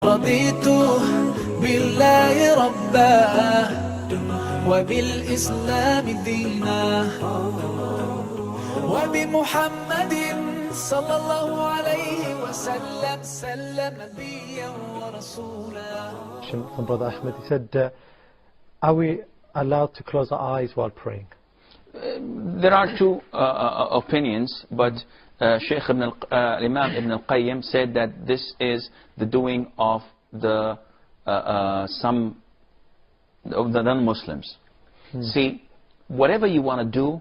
رضيت بالله ربا وبالإسلام دينا وبمحمد صلى الله عليه وسلم نبيا ورسولا. From Brother Ahmed, he said, are we allowed to close our eyes while praying? There are two opinions, but Imam Ibn al-Qayyim said that this is the doing of some of the non-Muslims. See, whatever you want to do,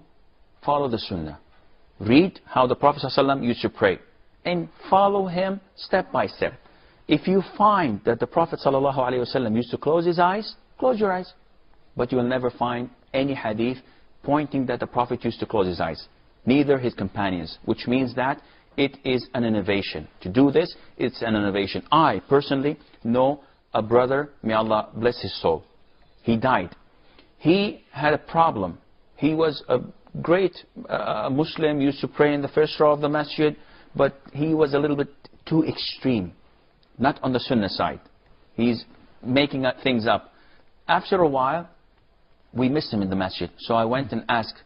follow the Sunnah. Read how the Prophet ﷺ used to pray and follow him step by step. If you find that the Prophet ﷺ used to close his eyes, close your eyes. But you will never find any hadith pointing that the Prophet used to close his eyes. Neither his companions, which means that it is an innovation. To do this, it's an innovation. I personally know a brother, may Allah bless his soul. He died. He had a problem. He was a great Muslim, used to pray in the first row of the masjid, but he was a little bit too extreme. Not on the Sunnah side. He's making things up. After a while, we missed him in the masjid. So I went and asked.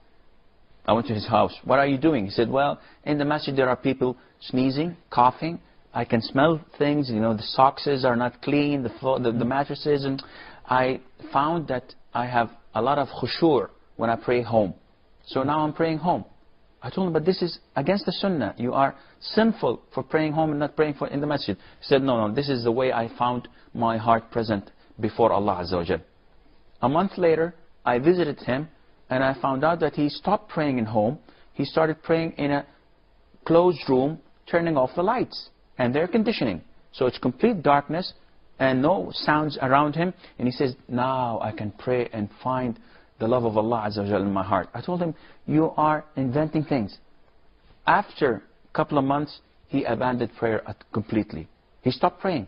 I went to his house. What are you doing? He said, well, in the masjid there are people sneezing, coughing. I can smell things. You know, the socks are not clean, the mattresses. And I found that I have a lot of khushur when I pray home. So now I'm praying home. I told him, but this is against the Sunnah. You are sinful for praying home and not praying in the masjid. He said, no, this is the way I found my heart present before Allah Azza wa Jal. A month later, I visited him and I found out that he stopped praying in home. He started praying in a closed room, turning off the lights and the air conditioning. So it's complete darkness and no sounds around him. And he says, now I can pray and find the love of Allah Azza wa Jal in my heart. I told him, you are inventing things. After a couple of months, he abandoned prayer completely. He stopped praying.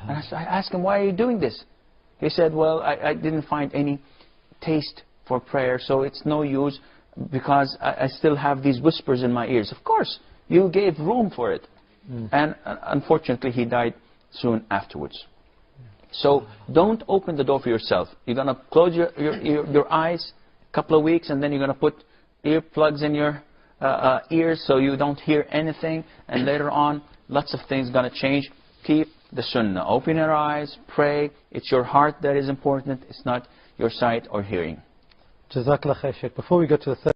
And I asked him, why are you doing this? He said, well, I didn't find any taste for prayer, so it's no use because I still have these whispers in my ears. Of course, you gave room for it. And unfortunately, he died soon afterwards. So don't open the door for yourself. You're going to close your eyes a couple of weeks, and then you're going to put earplugs in your ears so you don't hear anything. And later on, lots of things are going to change. Keep the Sunnah. Open your eyes, pray. It's your heart that is important. It's not your sight or hearing. Jazakallah khair, Sheikh. Before we go to the third